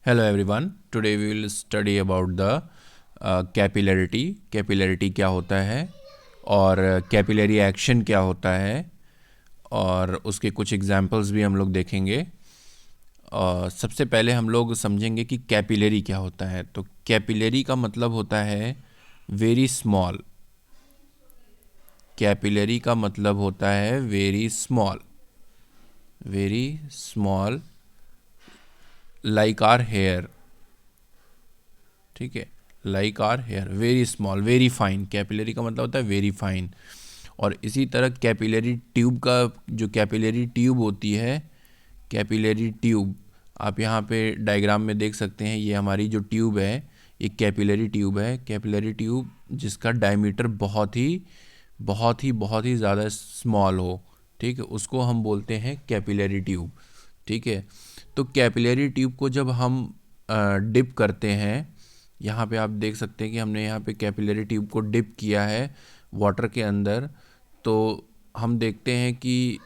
Hello everyone. Today we will study about the capillarity. Capillarity क्या होता है और कैपिलरी एक्शन क्या होता है और उसके कुछ एग्जांपल्स भी हम लोग देखेंगे. सबसे पहले हम लोग समझेंगे कि कैपिलरी क्या होता है. तो कैपिलरी का मतलब होता है वेरी स्मॉल. कैपिलरी का मतलब होता है very small. Very small like our hair. ठीक है, like our hair. Very small, very fine. Capillary का मतलब होता है वेरी फाइन. और इसी तरह कैपिलरी ट्यूब का, जो कैपिलरी ट्यूब होती है, कैपिलरी ट्यूब आप यहाँ पे डायग्राम में देख सकते हैं. ये हमारी जो ट्यूब है ये कैपिलरी ट्यूब है. कैपिलरी ट्यूब जिसका डायमीटर बहुत ही ज़्यादा स्मॉल हो, ठीक है, उसको हम बोलते हैं कैपिलरी ट्यूब. ठीक है, तो कैपिलरी ट्यूब को जब हम डिप करते हैं, यहाँ पे आप देख सकते हैं कि हमने यहाँ पे कैपिलरी ट्यूब को डिप किया है वाटर के अंदर. तो हम देखते हैं कि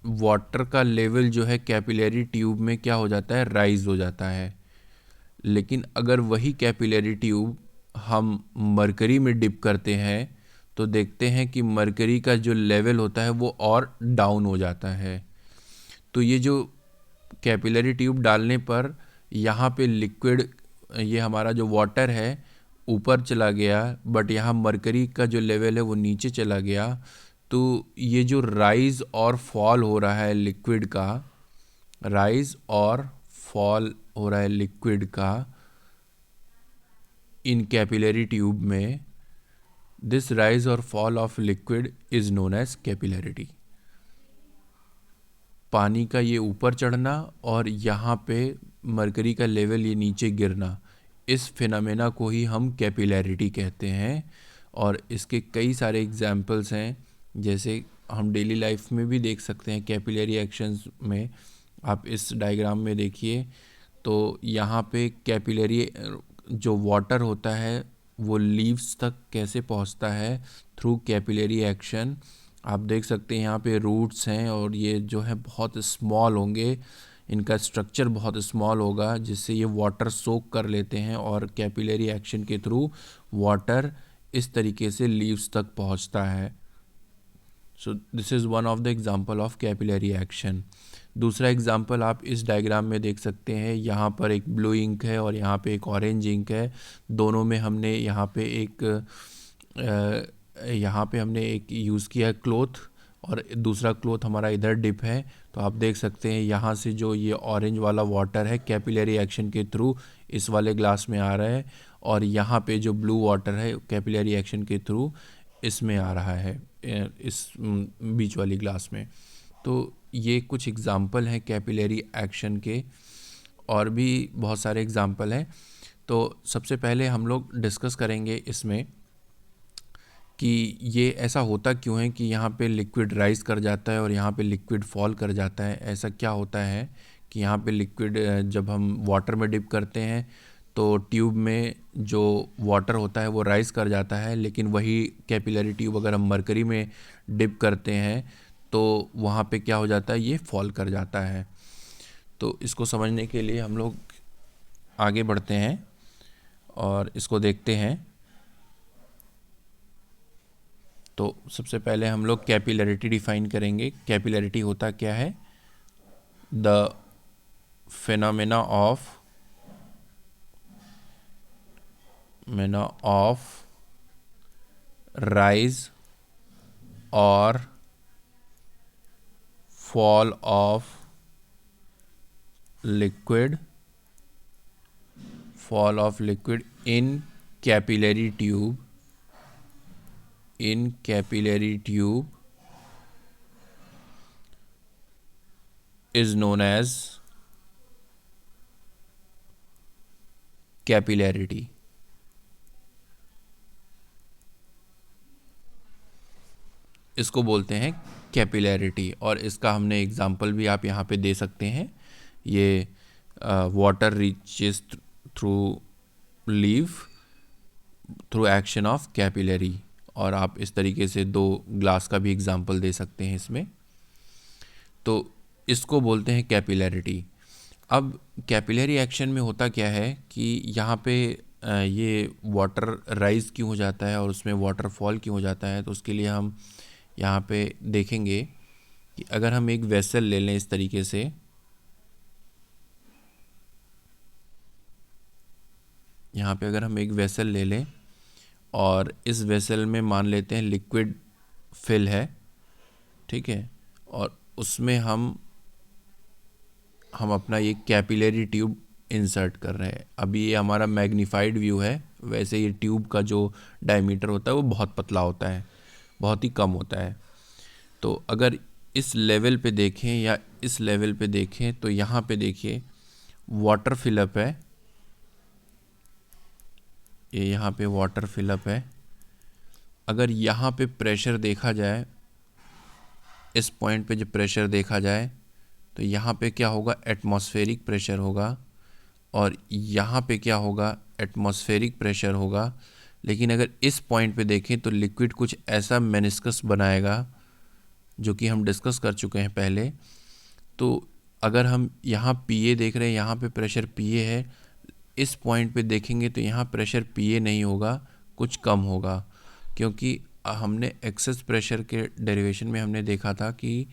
वाटर का लेवल जो है कैपिलरी ट्यूब में क्या हो जाता है, राइज हो जाता है. लेकिन अगर वही कैपिलरी ट्यूब हम मरकरी में डिप करते हैं तो देखते हैं कि मरकरी का जो लेवल होता है वो और डाउन हो जाता है. तो ये जो कैपिलरी ट्यूब डालने पर यहाँ पे लिक्विड, ये हमारा जो वाटर है ऊपर चला गया, बट यहाँ मरकरी का जो लेवल है वो नीचे चला गया. तो ये जो राइज और फॉल हो रहा है लिक्विड का, राइज और फॉल हो रहा है लिक्विड का इन कैपिलरी ट्यूब में, दिस राइज और fall of liquid is known as capillarity. पानी का ये ऊपर चढ़ना और यहाँ पे मरकरी का लेवल ये नीचे गिरना, इस फिनोमेना को ही हम कैपिलरिटी कहते हैं. और इसके कई सारे एग्जाम्पल्स हैं, जैसे हम डेली लाइफ में भी देख सकते हैं कैपिलरी एक्शंस में. आप इस डायग्राम में देखिए तो यहाँ पे कैपिलरी जो वाटर होता है वो लीव्स तक कैसे पहुँचता है, थ्रू कैपिलरी एक्शन. आप देख सकते हैं यहाँ पे रूट्स हैं और ये जो है बहुत स्मॉल होंगे, इनका स्ट्रक्चर बहुत स्मॉल होगा जिससे ये वाटर सोक कर लेते हैं और कैपिलरी एक्शन के थ्रू वाटर इस तरीके से लीव्स तक पहुँचता है. So this is one of the example of capillary action. दूसरा एग्जांपल आप इस डायग्राम में देख सकते हैं. यहाँ पर एक ब्लू इंक है और यहाँ पे एक ऑरेंज इंक है. दोनों में हमने यहाँ पे हमने एक यूज़ किया है क्लोथ और दूसरा क्लोथ हमारा इधर डिप है. तो आप देख सकते हैं यहाँ से जो ये ऑरेंज वाला वाटर है कैपिलरी एक्शन के थ्रू इस वाले ग्लास में आ रहा है, और यहाँ पे जो ब्लू वाटर है कैपिलरी एक्शन के थ्रू इसमें आ रहा है, इस बीच वाली ग्लास में. तो ये कुछ एग्जाम्पल हैं कैपिलरी एक्शन के, और भी बहुत सारे एग्जाम्पल हैं. तो सबसे पहले हम लोग डिस्कस करेंगे इसमें कि ये ऐसा होता क्यों है कि यहाँ पे लिक्विड राइज कर जाता है और यहाँ पे लिक्विड फॉल कर जाता है. ऐसा क्या होता है कि यहाँ पे लिक्विड जब हम वाटर में डिप करते हैं तो ट्यूब में जो वाटर होता है वो राइज कर जाता है, लेकिन वही कैपिलरी ट्यूब अगर हम मरकरी में डिप करते हैं तो वहाँ पे क्या हो जाता है, ये फॉल कर जाता है. तो इसको समझने के लिए हम लोग आगे बढ़ते हैं और इसको देखते हैं. तो सबसे पहले हम लोग कैपिलरिटी डिफाइन करेंगे. कैपिलरिटी होता क्या है? The phenomena of rise or fall of liquid in capillary tube is known as capillarity. इसको बोलते हैं कैपिलरिटी, और इसका हमने एग्जाम्पल भी आप यहाँ पे दे सकते हैं. ये water reaches through leave through action of capillary, और आप इस तरीके से दो ग्लास का भी एग्जाम्पल दे सकते हैं इसमें. तो इसको बोलते हैं कैपिलरिटी. अब कैपिलरी एक्शन में होता क्या है कि यहाँ पे ये वाटर राइज क्यों हो जाता है और उसमें वाटर फॉल क्यों हो जाता है, तो उसके लिए हम यहाँ पे देखेंगे कि अगर हम एक वेसल ले लें इस तरीके से, यहाँ पे अगर हम एक वेसल ले लें और इस वेसल में मान लेते हैं लिक्विड फिल है, ठीक है, और उसमें हम अपना ये कैपिलरी ट्यूब इंसर्ट कर रहे हैं। अभी ये हमारा मैग्नीफाइड व्यू है, वैसे ये ट्यूब का जो डायमीटर होता है वो बहुत पतला होता है, बहुत ही कम होता है। तो अगर इस लेवल पे देखें या इस लेवल पे देखें तो यहाँ पे देखिए वाटर फिलअप है, ये यहाँ पे वाटर फिलअप है। अगर यहाँ पे प्रेशर देखा जाए, इस पॉइंट पे जो प्रेशर देखा जाए तो यहाँ पे क्या होगा, एटमॉस्फेरिक प्रेशर होगा, और यहाँ पे क्या होगा, एटमॉस्फेरिक प्रेशर होगा। लेकिन अगर इस पॉइंट पे देखें तो लिक्विड कुछ ऐसा मेनिस्कस बनाएगा जो कि हम डिस्कस कर चुके हैं पहले। तो अगर हम यहाँ पीए देख रहे हैं, यहाँ पे प्रेशर पीए है, इस पॉइंट पे देखेंगे तो यहाँ प्रेशर पीए नहीं होगा, कुछ कम होगा, क्योंकि हमने एक्सेस प्रेशर के डेरिवेशन में हमने देखा था कि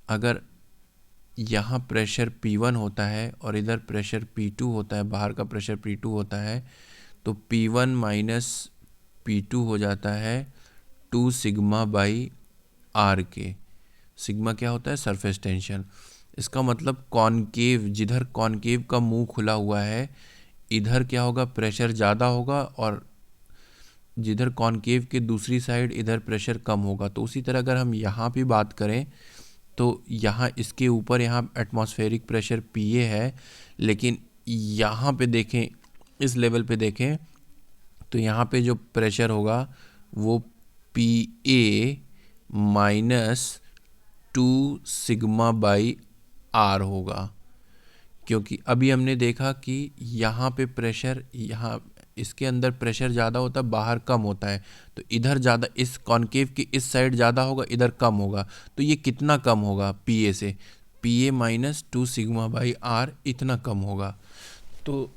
अगर यहाँ प्रेशर P1 होता है और इधर प्रेशर P2 होता है, बाहर का प्रेशर P2 होता है, तो P1 माइनस P2 हो जाता है 2 सिग्मा बाई आर के। सिग्मा क्या होता है, सरफेस टेंशन। इसका मतलब कॉनकेव, जिधर कॉनकेव का मुंह खुला हुआ है इधर क्या होगा, प्रेशर ज़्यादा होगा, और जिधर कॉनकेव के दूसरी साइड इधर प्रेशर कम होगा। तो उसी तरह अगर हम यहाँ भी बात करें तो यहाँ इसके ऊपर यहाँ एटमॉस्फेरिक प्रेशर पीए है, लेकिन यहाँ पे देखें, इस लेवल पे देखें तो यहाँ पे जो प्रेशर होगा वो P A minus 2 sigma by R होगा, क्योंकि अभी हमने देखा कि यहाँ पे प्रेशर, यहाँ इसके अंदर प्रेशर ज़्यादा होता है, बाहर कम होता है, तो इधर ज़्यादा, इस कॉनकेव की इस साइड ज़्यादा होगा, इधर कम होगा। तो ये कितना कम होगा पीए से, पीए माइनस 2 सिग्मा बाई आर, इतना कम होगा। तो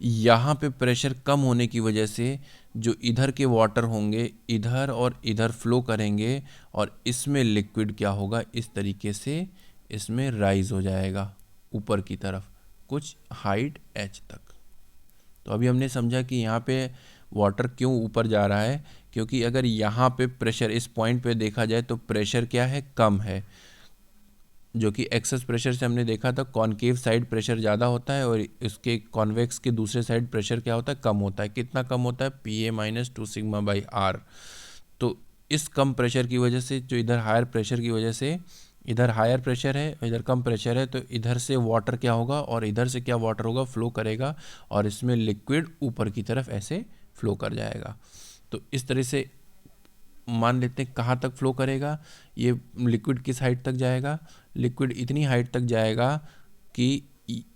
यहाँ पे प्रेशर कम होने की वजह से जो इधर के वाटर होंगे इधर और इधर फ्लो करेंगे, और इसमें लिक्विड क्या होगा, इस तरीके से इसमें राइज हो जाएगा ऊपर की तरफ कुछ हाइट h तक। तो अभी हमने समझा कि यहाँ पे वाटर क्यों ऊपर जा रहा है, क्योंकि अगर यहाँ पे प्रेशर इस पॉइंट पे देखा जाए तो प्रेशर क्या है, कम है, जो कि एक्सेस प्रेशर से हमने देखा था कॉनकेव साइड प्रेशर ज़्यादा होता है और उसके कॉन्वेक्स के दूसरे साइड प्रेशर क्या होता है, कम होता है। कितना कम होता है, P A minus 2 sigma by R. तो इस कम प्रेशर की वजह से, जो इधर हायर प्रेशर की वजह से, इधर हायर प्रेशर है और इधर कम प्रेशर है, तो इधर से वाटर क्या होगा और इधर से क्या वाटर होगा, फ्लो करेगा, और इसमें लिक्विड ऊपर की तरफ ऐसे फ्लो कर जाएगा। तो इस तरह से मान लेते हैं कहाँ तक फ्लो करेगा, ये लिक्विड किस हाइट तक जाएगा, लिक्विड इतनी हाइट तक जाएगा कि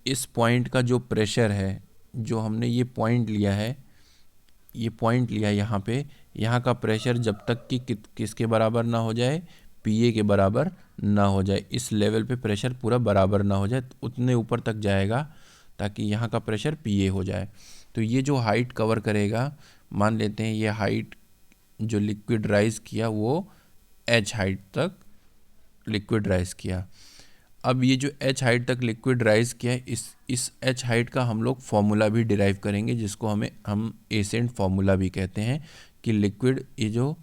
इस पॉइंट का जो प्रेशर है, जो हमने ये पॉइंट लिया है, ये पॉइंट लिया यहाँ पे, यहाँ का प्रेशर जब तक कि किसके बराबर ना हो जाए, पीए के बराबर ना हो जाए, इस लेवल पे प्रेशर पूरा बराबर ना हो जाए, उतने ऊपर तक जाएगा ताकि यहाँ का प्रेशर पीए हो जाए। तो ये जो हाइट कवर करेगा, मान लेते हैं ये हाइट जो लिक्विड राइज किया वो एच हाइट तक लिक्विड राइज किया। अब ये जो एच हाइट तक लिक्विड राइज किया है, इस एच हाइट का हम लोग फॉर्मूला भी डिराइव करेंगे, जिसको हम एसेंट फॉर्मूला भी कहते हैं, कि लिक्विड ये जो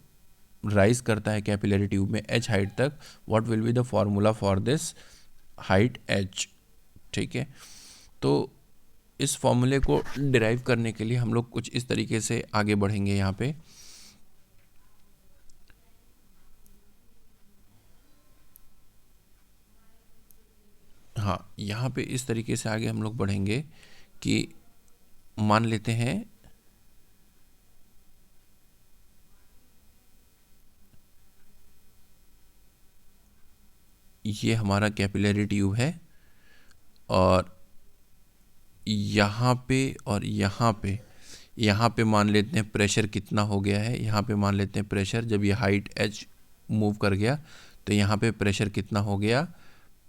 राइज करता है कैपिलरी ट्यूब में एच हाइट तक, what will be the formula for this height H. ठीक है, तो इस फॉर्मूले को डिराइव करने के लिए हम लोग कुछ इस तरीके से आगे बढ़ेंगे। यहाँ पे हाँ, यहाँ पे इस तरीके से आगे हम लोग बढ़ेंगे कि मान लेते हैं ये हमारा कैपिलरी ट्यूब है, और यहाँ पे और यहाँ पे मान लेते हैं प्रेशर कितना हो गया है, यहाँ पे मान लेते हैं प्रेशर, जब ये हाइट h मूव कर गया तो यहाँ पे प्रेशर कितना हो गया,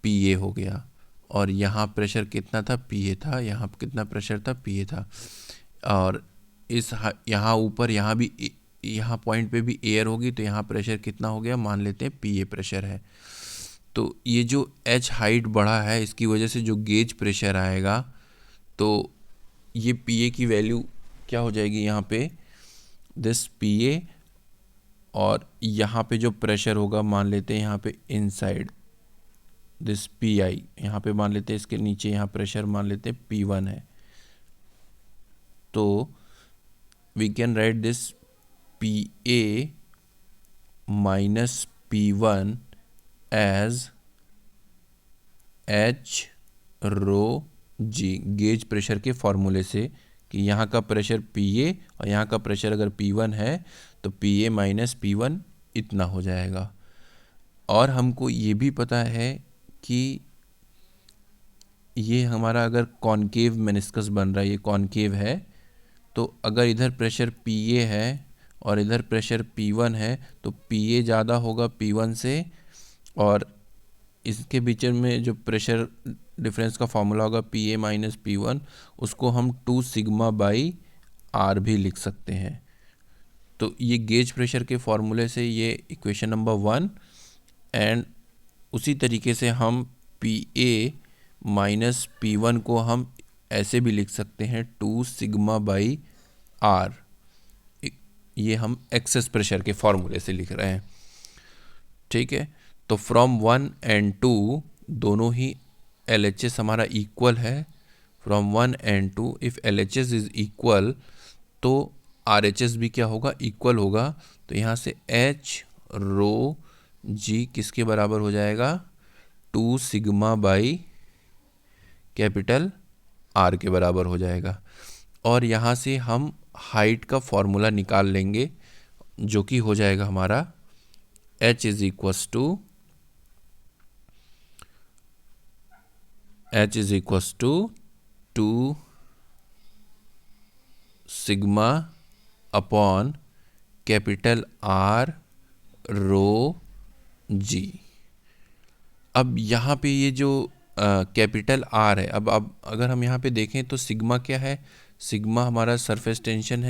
पी ए हो गया, और यहाँ प्रेशर कितना था, पी ए था, यहाँ कितना प्रेशर था, पी ए था, और इस यहाँ ऊपर यहाँ भी यहाँ पॉइंट पे भी एयर होगी, तो यहाँ प्रेशर कितना हो गया, मान लेते हैं पी ए प्रेशर है। तो ये जो एच हाइट बढ़ा है इसकी वजह से जो गेज प्रेशर आएगा, तो ये पी ए की वैल्यू क्या हो जाएगी यहाँ पे, दिस पी ए, और यहाँ पे जो प्रेशर होगा मान लेते हैं यहाँ पे इनसाइड दिस पी आई, यहाँ पे मान लेते हैं इसके नीचे यहाँ प्रेशर मान लेते हैं पी वन है, तो we can write this P A minus P one as H rho g, gauge pressure के फॉर्मूले से, कि यहाँ का प्रेशर पी ए और यहाँ का प्रेशर अगर पी वन है तो P A minus P one इतना हो जाएगा। और हमको ये भी पता है कि ये हमारा अगर कॉनकेव मेनिस्कस बन रहा है, ये कॉनकेव है, तो अगर इधर प्रेशर पी ए है और इधर प्रेशर पी वन है तो पी ए ज़्यादा होगा पी वन से, और इसके बीच में जो प्रेशर डिफरेंस का फॉर्मूला होगा P A minus P one, उसको हम 2 सिग्मा बाई आर भी लिख सकते हैं। तो ये गेज प्रेशर के फॉर्मूले से ये इक्वेशन नंबर 1, एंड उसी तरीके से हम P A minus P one को हम ऐसे भी लिख सकते हैं 2 सिग्मा बाई आर, ये हम एक्सेस प्रेशर के फॉर्मूले से लिख रहे हैं, ठीक है। तो फ्रॉम 1 एंड 2 दोनों ही LHS हमारा इक्वल है, from 1 and 2 if LHS is equal तो RHS भी क्या होगा, इक्वल होगा। तो यहाँ से H रो जी किसके बराबर हो जाएगा, 2 सिग्मा बाई कैपिटल R के बराबर हो जाएगा। और यहाँ से हम हाइट का फॉर्मूला निकाल लेंगे, जो कि हो जाएगा हमारा H is equals to 2 sigma upon capital R rho g. अब यहाँ पे ये जो कैपिटल R है, अब अगर हम यहाँ पे देखें तो सिग्मा क्या है, सिग्मा हमारा सरफेस टेंशन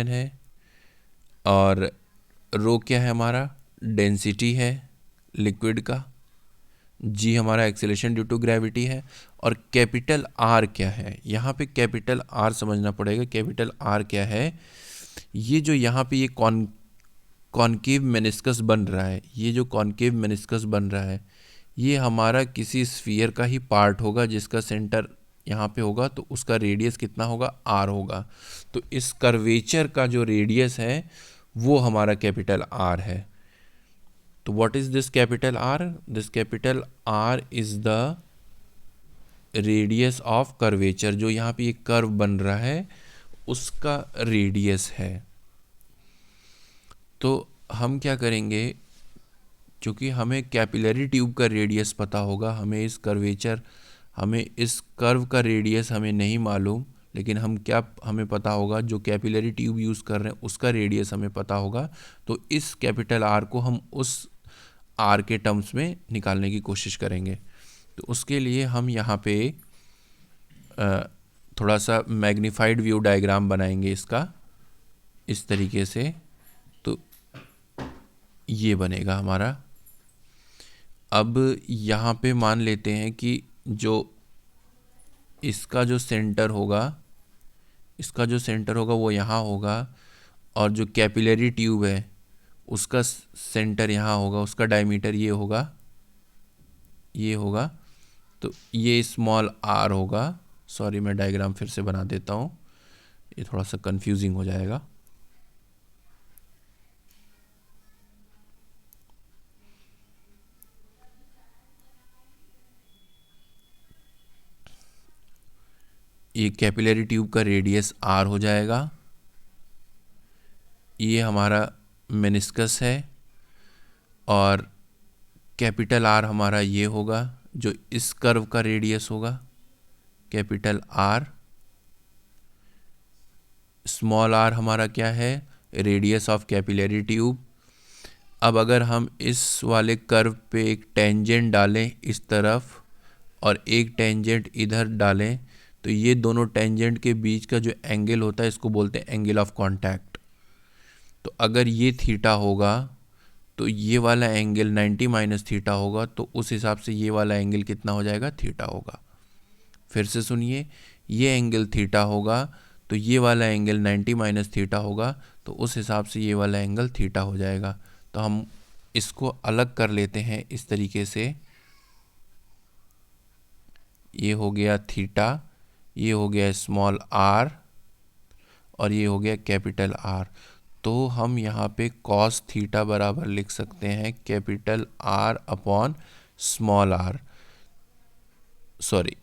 है, और रो क्या है हमारा, डेंसिटी है लिक्विड का, जी हमारा एक्सेलरेशन ड्यू टू ग्रेविटी है, और कैपिटल R क्या है, यहाँ पे कैपिटल R समझना पड़ेगा। कैपिटल R क्या है, ये जो यहाँ पे ये कॉनकेव मेनिस्कस बन रहा है, ये जो कॉनकेव मेनिस्कस बन रहा है ये हमारा किसी स्फीयर का ही पार्ट होगा जिसका सेंटर यहाँ पे होगा, तो उसका रेडियस कितना होगा, R होगा। तो इस कर्वेचर का जो रेडियस है वो हमारा कैपिटल R है। तो what is this capital R, this capital R is the radius of curvature, जो यहाँ पे एक कर्व बन रहा है उसका रेडियस है। तो हम क्या करेंगे, क्योंकि हमें कैपिलरी ट्यूब का रेडियस पता होगा, हमें इस कर्व का रेडियस हमें नहीं मालूम, लेकिन हमें पता होगा जो कैपिलरी ट्यूब यूज़ कर रहे हैं उसका रेडियस हमें पता होगा। तो इस कैपिटल R को हम उस R के टर्म्स में निकालने की कोशिश करेंगे। तो उसके लिए हम यहाँ पे थोड़ा सा मैग्नीफाइड व्यू डायग्राम बनाएंगे इसका, इस तरीके से। तो ये बनेगा हमारा। अब यहाँ पे मान लेते हैं कि जो इसका जो सेंटर होगा वो यहाँ होगा, और जो कैपिलरी ट्यूब है उसका सेंटर यहाँ होगा, उसका डायमीटर ये होगा। तो ये स्मॉल r होगा। सॉरी, मैं डायग्राम फिर से बना देता हूँ, ये थोड़ा सा कंफ्यूजिंग हो जाएगा। ये कैपिलरी ट्यूब का रेडियस R हो जाएगा, ये हमारा मेनिस्कस है, और कैपिटल R हमारा ये होगा जो इस कर्व का रेडियस होगा, कैपिटल R। स्मॉल r हमारा क्या है, रेडियस ऑफ कैपिलरी ट्यूब, अब अगर हम इस वाले कर्व पे एक टेंजेंट डालें इस तरफ और एक टेंजेंट इधर डालें, तो ये दोनों टेंजेंट के बीच का जो एंगल होता है इसको बोलते हैं एंगल ऑफ कांटेक्ट। तो अगर ये थीटा होगा तो ये वाला एंगल 90 माइनस थीटा होगा, तो उस हिसाब से ये वाला एंगल कितना हो जाएगा, थीटा होगा। फिर से सुनिए, ये एंगल थीटा होगा तो ये वाला एंगल 90 माइनस थीटा होगा, तो उस हिसाब से ये वाला एंगल थीटा हो जाएगा। तो हम इसको अलग कर लेते हैं इस तरीके से, ये हो गया थीटा, ये हो गया स्मॉल आर और ये हो गया कैपिटल आर। तो हम यहाँ पे कॉस थीटा बराबर लिख सकते हैं capital R upon small r, sorry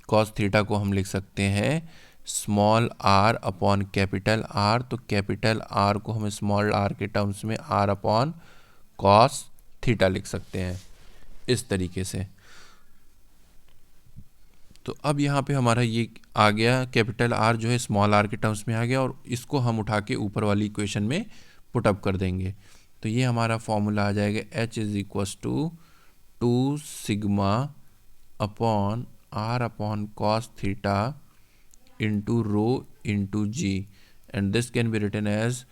cos theta को हम लिख सकते हैं small r upon capital R. तो कैपिटल आर को हम स्मॉल आर के टर्म्स में आर अपॉन कॉस थीटा लिख सकते हैं इस तरीके से। तो अब यहाँ पे हमारा ये आ गया, कैपिटल आर जो है स्मॉल आर के टर्म्स में आ गया, और इसको हम उठा के ऊपर वाली इक्वेशन में पुटअप कर देंगे। तो ये हमारा फॉर्मूला आ जाएगा H is equals to 2 sigma upon R upon cos theta into rho into G, and this can be written as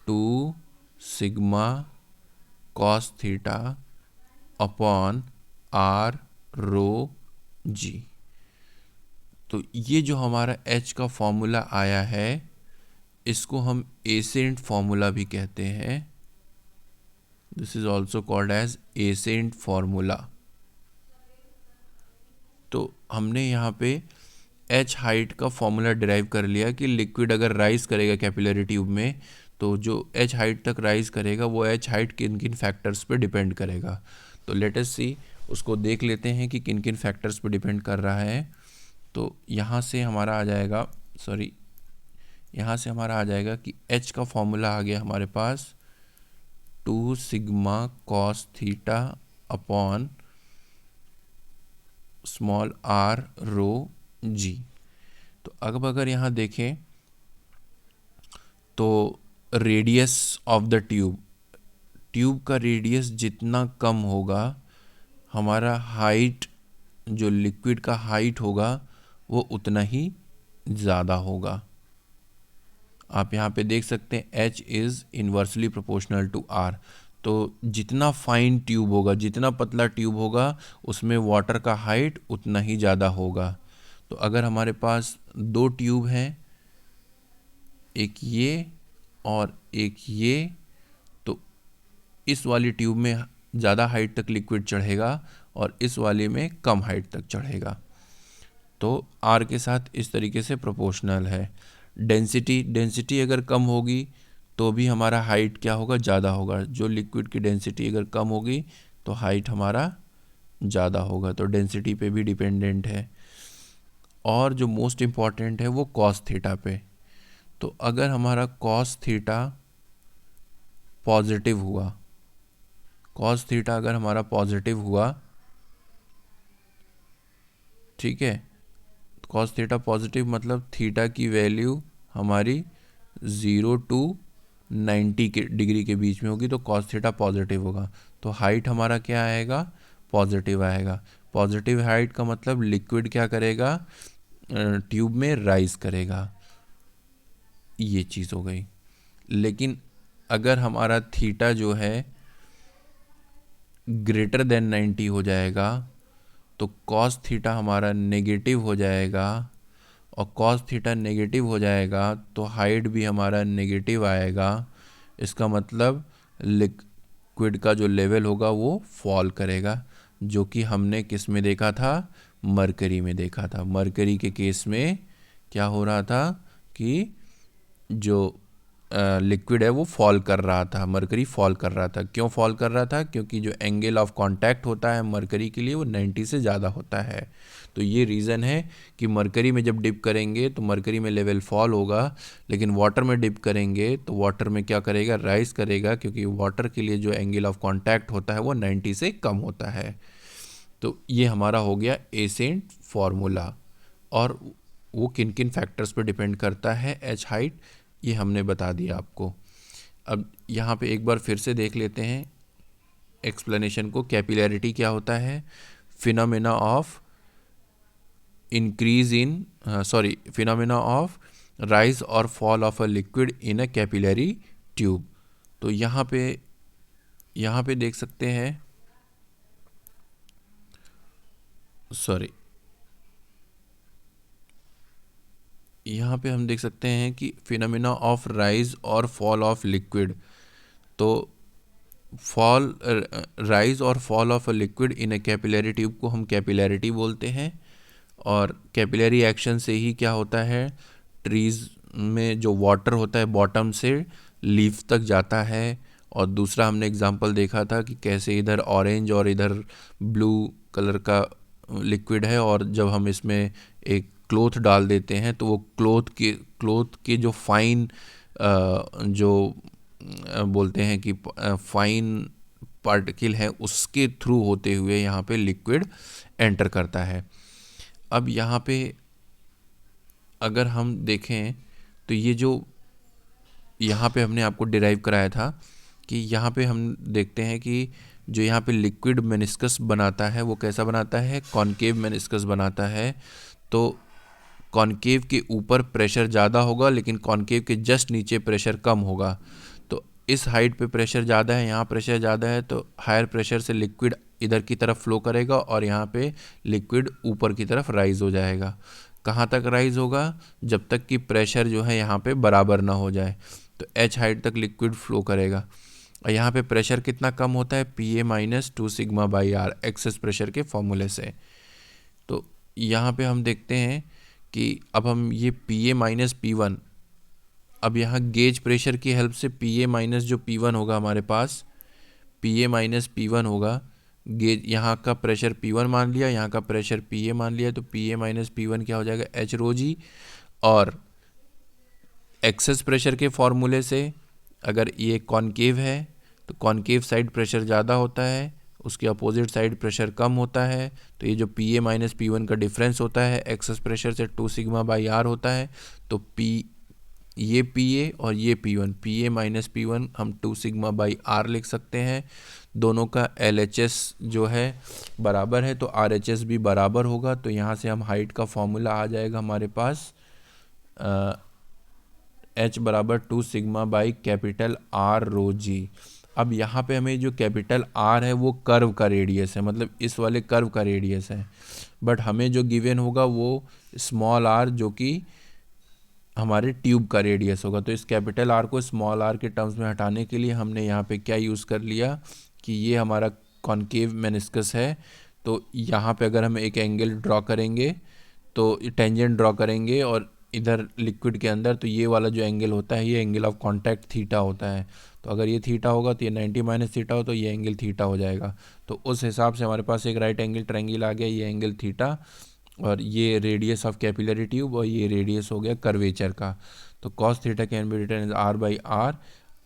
2 sigma cos theta upon R rho G. तो ये जो हमारा H का फॉर्मूला आया है इसको हम एसेंट फॉर्मूला भी कहते हैं। This is also called as ascent formula. तो हमने यहाँ पे H हाइट का फॉर्मूला डिराइव कर लिया कि लिक्विड अगर राइज करेगा कैपिलरी ट्यूब में, तो जो H हाइट तक राइज करेगा वो H हाइट किन किन फैक्टर्स पे डिपेंड करेगा। तो लेट अस सी, उसको देख लेते हैं कि किन किन फैक्टर्स पे डिपेंड कर रहा है। तो यहाँ से हमारा आ जाएगा, यहाँ से हमारा आ जाएगा कि H का फॉर्मूला आ गया हमारे पास 2 sigma cos theta upon small R rho G. तो अब अगर यहाँ देखें तो रेडियस ऑफ द ट्यूब का रेडियस जितना कम होगा, हमारा हाइट, जो लिक्विड का हाइट होगा वो उतना ही ज़्यादा होगा। आप यहाँ पे देख सकते हैं H is inversely proportional to R। तो जितना फाइन ट्यूब होगा, जितना पतला ट्यूब होगा, उसमें वाटर का हाइट उतना ही ज़्यादा होगा। तो अगर हमारे पास 2 ट्यूब हैं, एक ये और एक ये, तो इस वाली ट्यूब में ज़्यादा हाइट तक लिक्विड चढ़ेगा और इस वाले में कम हाइट तक चढ़ेगा। तो R के साथ इस तरीके से प्रोपोर्शनल है। डेंसिटी अगर कम होगी तो भी हमारा हाइट क्या होगा, ज़्यादा होगा। जो लिक्विड की डेंसिटी अगर कम होगी तो हाइट हमारा ज़्यादा होगा। तो डेंसिटी पे भी डिपेंडेंट है। और जो मोस्ट इम्पॉर्टेंट है वो कॉस थीटा पे। तो अगर हमारा कॉस थीटा पॉजिटिव हुआ, कॉस थीटा अगर हमारा पॉजिटिव हुआ, ठीक है, कॉस थीटा पॉजिटिव मतलब थीटा की वैल्यू हमारी 0 to 90 के डिग्री के बीच में होगी, तो कॉस थीटा पॉजिटिव होगा। तो हाइट हमारा क्या आएगा, पॉजिटिव आएगा। पॉजिटिव हाइट का मतलब लिक्विड क्या करेगा, ट्यूब में राइज करेगा। ये चीज़ हो गई। लेकिन अगर हमारा थीटा जो है ग्रेटर देन 90 हो जाएगा तो कॉस थीटा हमारा नेगेटिव हो जाएगा, और कॉस थीटा नेगेटिव हो जाएगा तो हाइट भी हमारा नेगेटिव आएगा। इसका मतलब लिक्विड का जो लेवल होगा वो फॉल करेगा, जो कि हमने किस में देखा था, मरकरी में देखा था। मरकरी के केस में क्या हो रहा था कि जो लिक्विड है वो फॉल कर रहा था, मरकरी फॉल कर रहा था। क्यों फॉल कर रहा था, क्योंकि जो एंगल ऑफ कांटेक्ट होता है मरकरी के लिए वो 90 से ज़्यादा होता है। तो ये रीज़न है कि मरकरी में जब डिप करेंगे तो मरकरी में लेवल फॉल होगा, लेकिन वाटर में डिप करेंगे तो वाटर में क्या करेगा, राइज करेगा, क्योंकि वाटर के लिए जो एंगल ऑफ कांटेक्ट होता है वो 90 से कम होता है। तो ये हमारा हो गया एसेंट फार्मूला। और वो किन किन फैक्टर्स पे डिपेंड करता है एच हाइट, ये हमने बता दिया आपको। अब यहाँ पे एक बार फिर से देख लेते हैं एक्सप्लेनेशन को। कैपिलैरिटी क्या होता है? Phenomena of increase in phenomena of rise और fall of a liquid in a capillary tube. तो यहाँ पे देख सकते हैं, यहाँ पे हम देख सकते हैं कि फिनोमेना ऑफ राइज और फॉल ऑफ लिक्विड। तो राइज और fall of a liquid in a capillary tube को हम कैपिलैरिटी बोलते हैं। और कैपिलरी एक्शन से ही क्या होता है, ट्रीज में जो वाटर होता है बॉटम से लीफ तक जाता है। और दूसरा हमने एग्जांपल देखा था कि कैसे इधर ऑरेंज और इधर ब्लू कलर का लिक्विड है, और जब हम इसमें एक क्लोथ डाल देते हैं तो वो क्लोथ के जो फाइन बोलते हैं कि फाइन पार्टिकल है उसके थ्रू होते हुए यहाँ पे लिक्विड एंटर करता है। अब यहाँ पे अगर हम देखें तो ये जो यहाँ पे हमने आपको डिराइव कराया था कि यहाँ पे हम देखते हैं कि जो यहाँ पे लिक्विड मेनिस्कस बनाता है वो कैसा बनाता है, कॉनकेव मेनिस्कस बनाता है। तो कॉनकेव के ऊपर प्रेशर ज़्यादा होगा लेकिन कॉनकेव के जस्ट नीचे प्रेशर कम होगा। तो इस हाइट पे प्रेशर ज़्यादा है, यहाँ प्रेशर ज़्यादा है, तो हायर प्रेशर से लिक्विड इधर की तरफ फ्लो करेगा और यहाँ पे लिक्विड ऊपर की तरफ राइज हो जाएगा। कहाँ तक राइज होगा? जब तक कि प्रेशर जो है यहाँ पे बराबर ना हो जाए। तो एच हाइट तक लिक्विड फ्लो करेगा। और यहाँ पे प्रेशर कितना कम होता है? PA minus 2 sigma by R, excess pressure के फॉर्मूले से। तो यहाँ पे हम देखते हैं कि अब हम ये PA माइनस P1, अब यहाँ गेज प्रेशर की हेल्प से PA माइनस जो P1 होगा हमारे पास, PA माइनस P1 होगा। गेज यहाँ का प्रेशर P1 मान लिया, यहाँ का प्रेशर PA मान लिया, तो PA माइनस P1 क्या हो जाएगा? H रो जी। और एक्सेस प्रेशर के फॉर्मूले से अगर ये कॉनकेव है तो कॉनकेव साइड प्रेशर ज़्यादा होता है, उसके अपोजिट साइड प्रेशर कम होता है। तो ये जो PA माइनस P1 का डिफरेंस होता है एक्सेस प्रेशर से 2 सिग्मा बाई आर होता है। तो ये PA और ये P1, PA माइनस P1 हम 2 सिग्मा बाई आर लिख सकते हैं। दोनों का LHS जो है बराबर है तो RHS भी बराबर होगा। तो यहाँ से हम हाइट का फॉर्मूला आ जाएगा हमारे पास H बराबर 2 sigma by capital R rho g. अब यहाँ पे हमें जो कैपिटल R है वो कर्व का रेडियस है, मतलब इस वाले कर्व का रेडियस है। बट हमें जो गिवन होगा वो स्मॉल r जो कि हमारे ट्यूब का रेडियस होगा। तो इस कैपिटल R को स्मॉल r के टर्म्स में हटाने के लिए हमने यहाँ पे क्या यूज़ कर लिया कि ये हमारा कॉनकेव मेनिस्कस है। तो यहाँ पे अगर हम एक एंगल ड्रॉ करेंगे तो टेंजेंट ड्रॉ करेंगे और इधर लिक्विड के अंदर, तो ये वाला जो एंगल होता है ये एंगल ऑफ कांटेक्ट थीटा होता है। तो अगर ये थीटा होगा तो ये 90 माइनस थीटा हो तो ये एंगल थीटा हो जाएगा। तो उस हिसाब से हमारे पास एक राइट एंगल ट्रायंगल आ गया, ये एंगल थीटा, और ये रेडियस ऑफ कैपिलरी ट्यूब और ये रेडियस हो गया कर्वेचर का। तो cos theta can be written as R by r,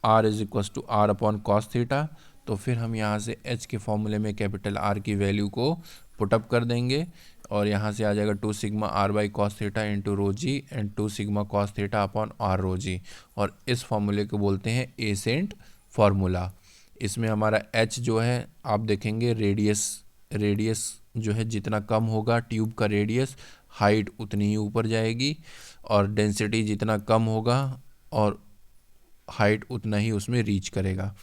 R is equal to R upon cos theta. तो फिर हम यहाँ से H के फॉर्मूले में कैपिटल R की वैल्यू को पुटअप कर देंगे और यहाँ से आ जाएगा 2 sigma R by cos theta into rho g and 2 sigma cos theta upon R rho g. और इस फॉर्मूले को बोलते हैं एसेंट फार्मूला। इसमें हमारा H जो है आप देखेंगे रेडियस जो है जितना कम होगा ट्यूब का रेडियस, हाइट उतनी ही ऊपर जाएगी, और डेंसिटी जितना कम होगा और हाइट उतना ही उसमें रीच करेगा।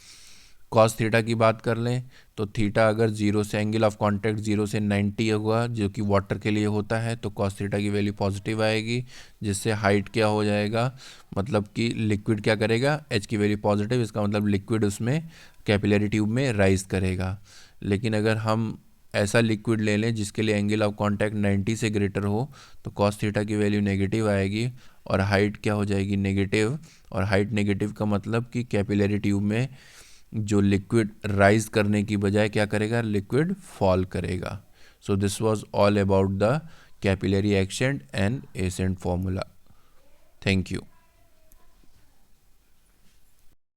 कॉस थीटा की बात कर लें तो थीटा अगर 0 से एंगल ऑफ कांटेक्ट 0 से 90 होगा जो कि वाटर के लिए होता है, तो कॉस थीटा की वैल्यू पॉजिटिव आएगी, जिससे हाइट क्या हो जाएगा, मतलब कि लिक्विड क्या करेगा, H की वैल्यू पॉजिटिव, इसका मतलब लिक्विड उसमें कैपिलरी ट्यूब में राइज करेगा। लेकिन अगर हम ऐसा लिक्विड ले लें जिसके लिए एंगल ऑफ कांटेक्ट 90 से ग्रेटर हो तो कॉस थीटा की वैल्यू नेगेटिव आएगी और हाइट क्या हो जाएगी, नेगेटिव। और हाइट नेगेटिव का मतलब कि कैपिलरी ट्यूब में जो लिक्विड राइज करने की बजाय क्या करेगा, लिक्विड फॉल करेगा। So this was all about the capillary action and ascent formula. Thank you.